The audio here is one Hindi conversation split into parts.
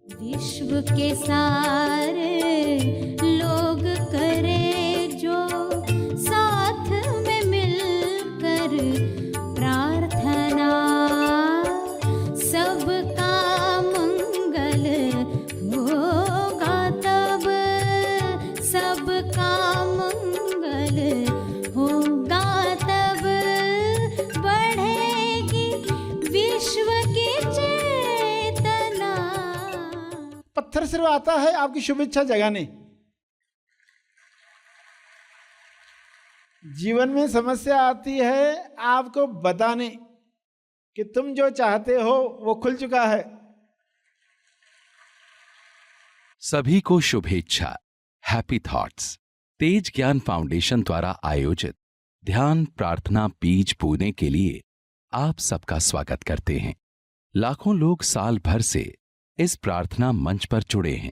विश्व के सारे लोग करे जो साथ में मिलकर प्रार्थना, सबका मंगल होगा तब, सबका मंगल होगा तब, बढ़ेगी विश्व की चेतना। पत्थर सिर्फ आता है आपकी शुभ इच्छा जगाने। जीवन में समस्या आती है आपको बताने कि तुम जो चाहते हो वो खुल चुका है। सभी को शुभेच्छा। हैप्पी थॉट्स तेज ज्ञान फाउंडेशन द्वारा आयोजित ध्यान प्रार्थना बीज बोने के लिए आप सबका स्वागत करते हैं। लाखों लोग साल भर से इस प्रार्थना मंच पर जुड़े हैं।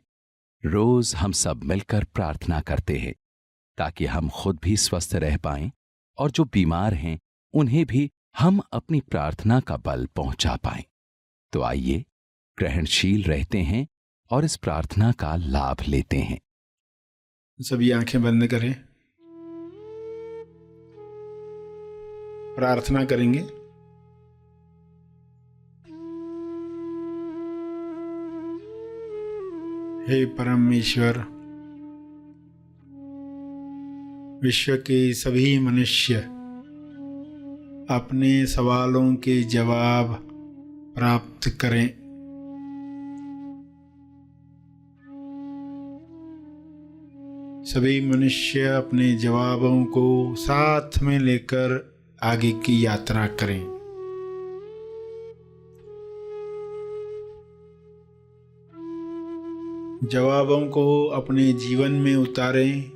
रोज हम सब मिलकर प्रार्थना करते हैं ताकि हम खुद भी स्वस्थ रह पाएं और जो बीमार हैं उन्हें भी हम अपनी प्रार्थना का बल पहुंचा पाएं। तो आइए ग्रहणशील रहते हैं और इस प्रार्थना का लाभ लेते हैं। सभी आंखें बंद करें, प्रार्थना करेंगे। हे परमेश्वर, विश्व के सभी मनुष्य अपने सवालों के जवाब प्राप्त करें। सभी मनुष्य अपने जवाबों को साथ में लेकर आगे की यात्रा करें। जवाबों को अपने जीवन में उतारें।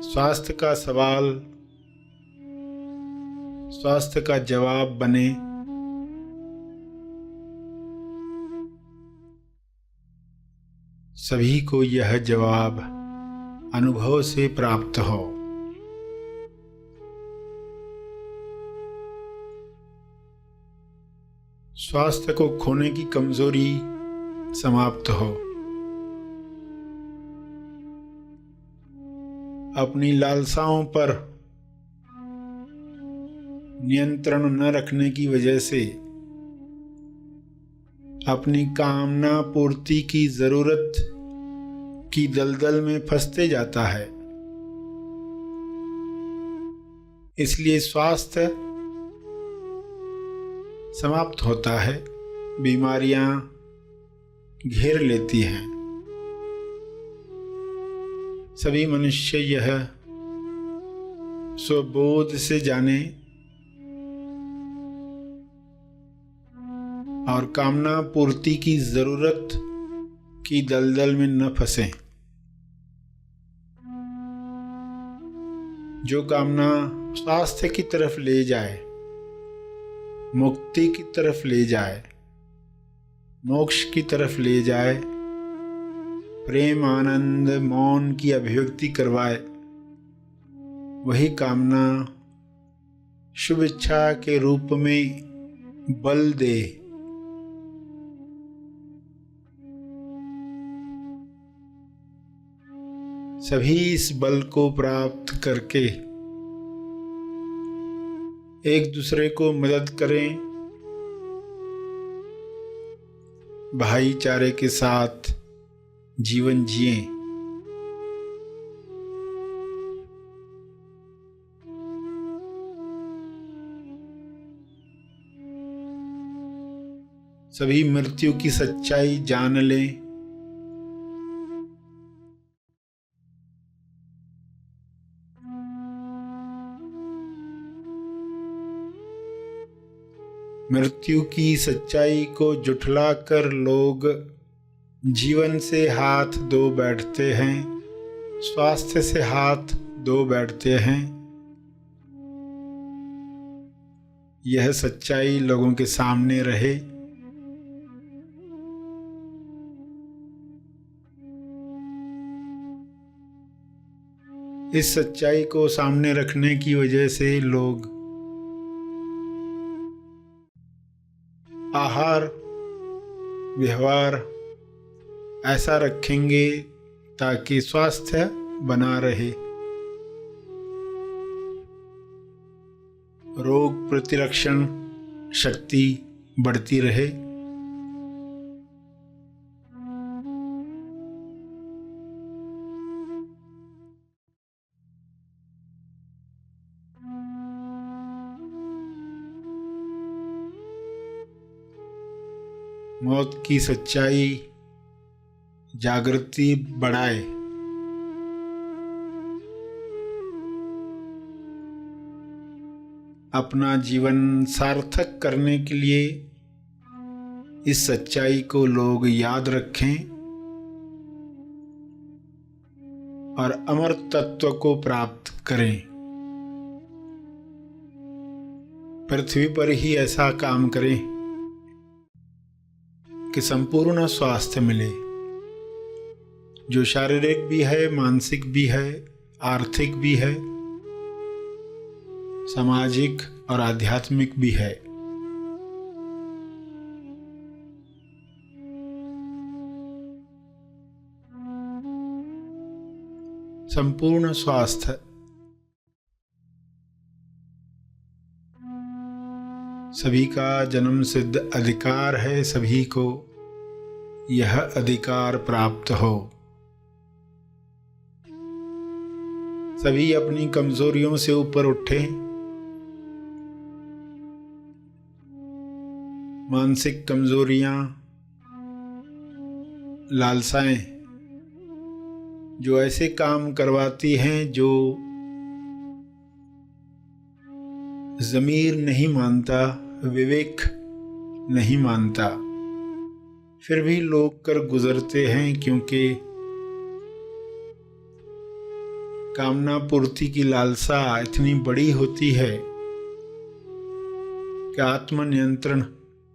स्वास्थ्य का सवाल स्वास्थ्य का जवाब बने। सभी को यह जवाब अनुभव से प्राप्त हो। स्वास्थ्य को खोने की कमजोरी समाप्त हो। अपनी लालसाओं पर नियंत्रण न रखने की वजह से अपनी कामना पूर्ति की जरूरत की दलदल में फंसते जाता है। इसलिए स्वास्थ्य समाप्त होता है, बीमारियां घेर लेती हैं। सभी मनुष्य यह स्वबोध से जाने और कामना पूर्ति की जरूरत की दलदल में न फंसे। जो कामना स्वास्थ्य की तरफ ले जाए, मुक्ति की तरफ ले जाए, मोक्ष की तरफ ले जाए, प्रेम आनंद मौन की अभिव्यक्ति करवाए, वही कामना शुभ इच्छा के रूप में बल दे। सभी इस बल को प्राप्त करके एक दूसरे को मदद करें, भाईचारे के साथ जीवन जिएं। सभी मृत्यु की सच्चाई जान लें। मृत्यु की सच्चाई को जुठलाकर लोग जीवन से हाथ धो बैठते हैं, स्वास्थ्य से हाथ धो बैठते हैं। यह सच्चाई लोगों के सामने रहे। इस सच्चाई को सामने रखने की वजह से लोग आहार व्यवहार ऐसा रखेंगे ताकि स्वास्थ्य बना रहे, रोग प्रतिरक्षण शक्ति बढ़ती रहे। मौत की सच्चाई जागृति बढ़ाए। अपना जीवन सार्थक करने के लिए इस सच्चाई को लोग याद रखें और अमर तत्व को प्राप्त करें। पृथ्वी पर ही ऐसा काम करें कि संपूर्ण स्वास्थ्य मिले, जो शारीरिक भी है, मानसिक भी है, आर्थिक भी है, सामाजिक और आध्यात्मिक भी है। संपूर्ण स्वास्थ्य सभी का जन्म सिद्ध अधिकार है। सभी को यह अधिकार प्राप्त हो। सभी अपनी कमजोरियों से ऊपर उठें। मानसिक कमजोरियां, लालसाएं जो ऐसे काम करवाती हैं जो ज़मीर नहीं मानता, विवेक नहीं मानता, फिर भी लोग कर गुजरते हैं, क्योंकि कामना पूर्ति की लालसा इतनी बड़ी होती है कि आत्मनियंत्रण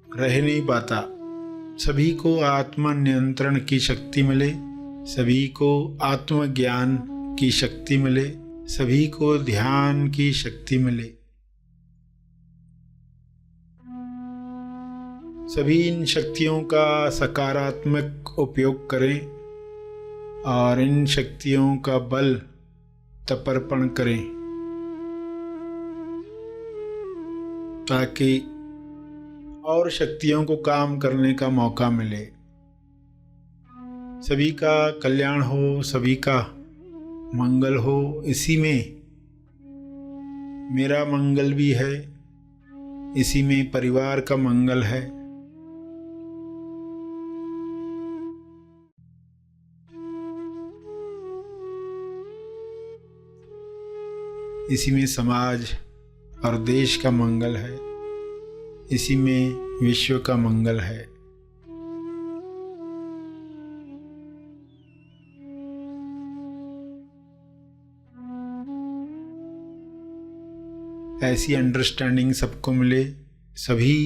रह नहीं पाता। सभी को आत्मनियंत्रण की शक्ति मिले, सभी को आत्मज्ञान की शक्ति मिले, सभी को ध्यान की शक्ति मिले। सभी इन शक्तियों का सकारात्मक उपयोग करें और इन शक्तियों का बल तपर्पण करें, ताकि और शक्तियों को काम करने का मौका मिले। सभी का कल्याण हो, सभी का मंगल हो। इसी में मेरा मंगल भी है, इसी में परिवार का मंगल है। इसी में समाज और देश का मंगल है, इसी में विश्व का मंगल है। ऐसी अंडरस्टैंडिंग सबको मिले। सभी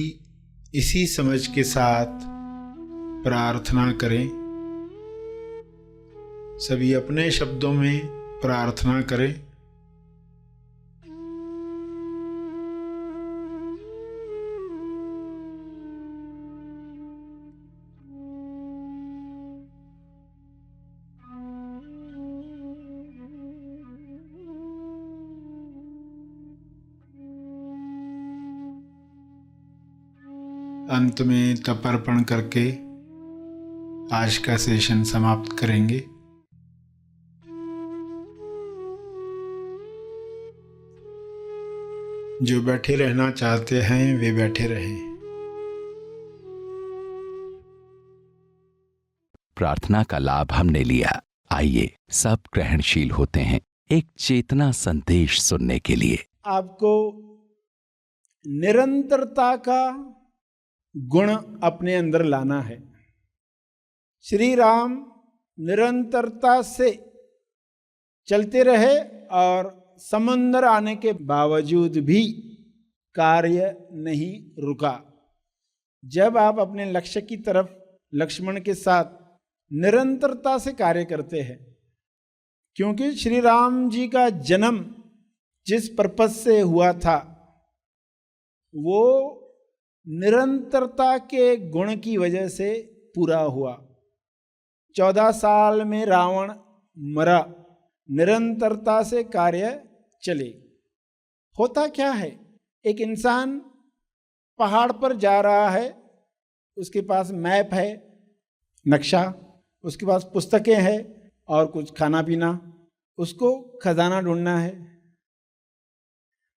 इसी समझ के साथ प्रार्थना करें। सभी अपने शब्दों में प्रार्थना करें। अंत में तपर्पण करके आज का सेशन समाप्त करेंगे। जो बैठे रहना चाहते हैं वे बैठे रहें। प्रार्थना का लाभ हमने लिया। आइए सब ग्रहणशील होते हैं एक चेतना संदेश सुनने के लिए। आपको निरंतरता का गुण अपने अंदर लाना है। श्री राम निरंतरता से चलते रहे और समुद्र आने के बावजूद भी कार्य नहीं रुका। जब आप अपने लक्ष्य की तरफ लक्ष्मण के साथ निरंतरता से कार्य करते हैं, क्योंकि श्री राम जी का जन्म जिस पर्पस से हुआ था वो निरंतरता के गुण की वजह से पूरा हुआ। 14 साल में रावण मरा। निरंतरता से कार्य चले। होता क्या है, एक इंसान पहाड़ पर जा रहा है, उसके पास मैप है, नक्शा, उसके पास पुस्तकें हैं और कुछ खाना पीना, उसको खजाना ढूंढना है।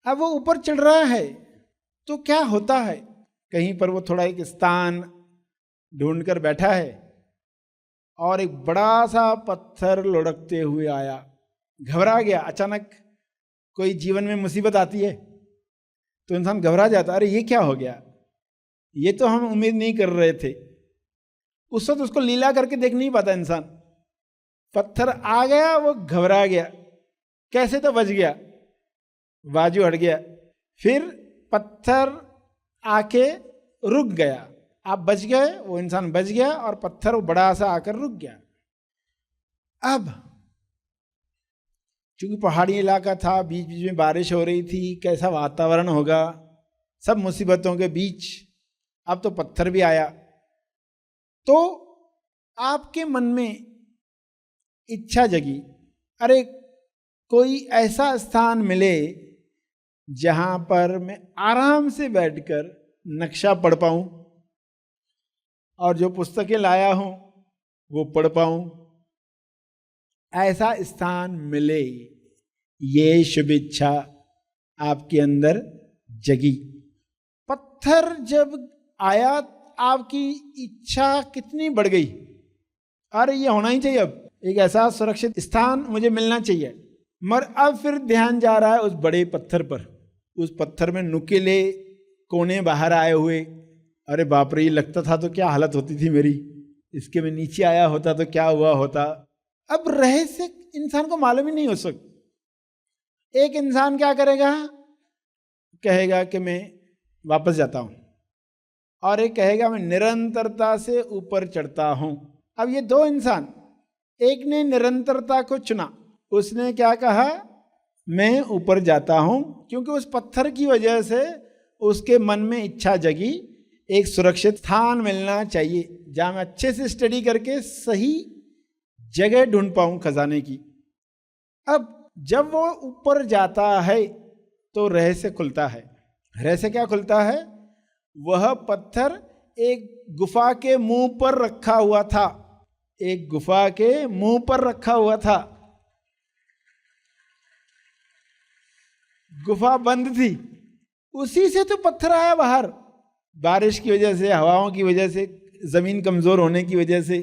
अब वो ऊपर चढ़ रहा है तो क्या होता है, कहीं पर वो थोड़ा एक स्थान ढूंढकर बैठा है और एक बड़ा सा पत्थर लुढ़कते हुए आया। घबरा गया। अचानक कोई जीवन में मुसीबत आती है तो इंसान घबरा जाता, अरे ये क्या हो गया, ये तो हम उम्मीद नहीं कर रहे थे। उस वक्त उसको लीला करके देख नहीं पाता इंसान। पत्थर आ गया, वो घबरा गया, कैसे तो बच गया, बाजू हट गया। फिर पत्थर आके रुक गया, आप बच गए, वो इंसान बच गया और पत्थर वो बड़ा सा आकर रुक गया। अब चूंकि पहाड़ी इलाका था, बीच बीच में बारिश हो रही थी, कैसा वातावरण होगा, सब मुसीबतों के बीच अब तो पत्थर भी आया। तो आपके मन में इच्छा जगी, अरे कोई ऐसा स्थान मिले जहां पर मैं आराम से बैठकर नक्शा पढ़ पाऊं और जो पुस्तकें लाया हूं वो पढ़ पाऊं, ऐसा स्थान मिले, ये शुभ इच्छा आपके अंदर जगी। पत्थर जब आया, आपकी इच्छा कितनी बढ़ गई, अरे ये होना ही चाहिए, अब एक ऐसा सुरक्षित स्थान मुझे मिलना चाहिए। मगर अब फिर ध्यान जा रहा है उस बड़े पत्थर पर। उस पत्थर में नुकीले कोने बाहर आए हुए, अरे बाप रे, लगता था तो क्या हालत होती थी मेरी, इसके में नीचे आया होता तो क्या हुआ होता। अब रहस्य इंसान को मालूम ही नहीं हो सकता। एक इंसान क्या करेगा, कहेगा कि मैं वापस जाता हूं, और एक कहेगा मैं निरंतरता से ऊपर चढ़ता हूं। अब ये दो इंसान, एक ने निरंतरता को चुना, उसने क्या कहा, मैं ऊपर जाता हूं, क्योंकि उस पत्थर की वजह से उसके मन में इच्छा जगी, एक सुरक्षित स्थान मिलना चाहिए जहां मैं अच्छे से स्टडी करके सही जगह ढूंढ पाऊं खजाने की। अब जब वो ऊपर जाता है तो रहस्य खुलता है। रहस्य क्या खुलता है, वह पत्थर एक गुफा के मुंह पर रखा हुआ था, एक गुफा के मुंह पर रखा हुआ था। गुफा बंद थी, उसी से तो पत्थर आया बाहर, बारिश की वजह से, हवाओं की वजह से, जमीन कमजोर होने की वजह से।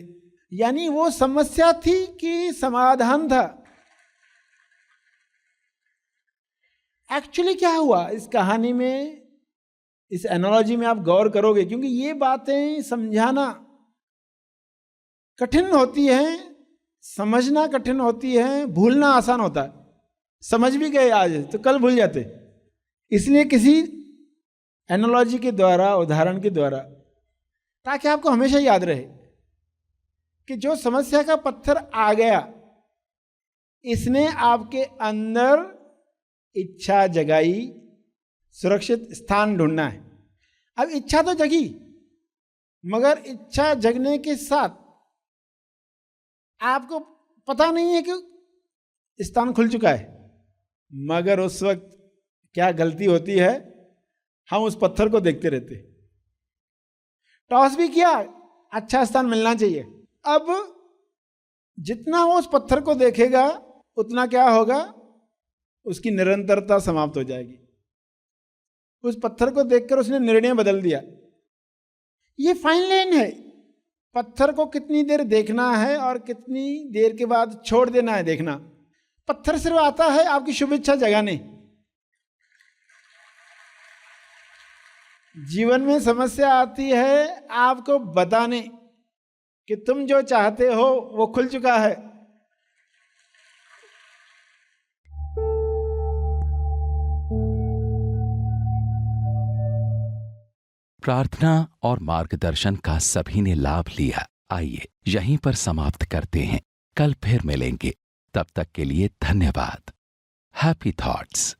यानी वो समस्या थी कि समाधान था। एक्चुअली क्या हुआ इस कहानी में, इस एनालॉजी में आप गौर करोगे, क्योंकि ये बातें समझाना कठिन होती है, समझना कठिन होती है, भूलना आसान होता है। समझ भी गए आज तो कल भूल जाते, इसलिए किसी एनालॉजी के द्वारा, उदाहरण के द्वारा, ताकि आपको हमेशा याद रहे कि जो समस्या का पत्थर आ गया, इसने आपके अंदर इच्छा जगाई, सुरक्षित स्थान ढूंढना है। अब इच्छा तो जगी, मगर इच्छा जगने के साथ आपको पता नहीं है कि स्थान खुल चुका है। मगर उस वक्त क्या गलती होती है, हम उस पत्थर को देखते रहते। टॉस भी किया, अच्छा स्थान मिलना चाहिए। अब जितना वो उस पत्थर को देखेगा उतना क्या होगा, उसकी निरंतरता समाप्त हो जाएगी। उस पत्थर को देखकर उसने निर्णय बदल दिया। ये फाइन लाइन है, पत्थर को कितनी देर देखना है और कितनी देर के बाद छोड़ देना है देखना। पत्थर सिर्फ आता है आपकी शुभ इच्छा जगाने। जीवन में समस्या आती है आपको बताने कि तुम जो चाहते हो वो खुल चुका है। प्रार्थना और मार्गदर्शन का सभी ने लाभ लिया। आइए यहीं पर समाप्त करते हैं, कल फिर मिलेंगे। तब तक के लिए धन्यवाद। Happy thoughts.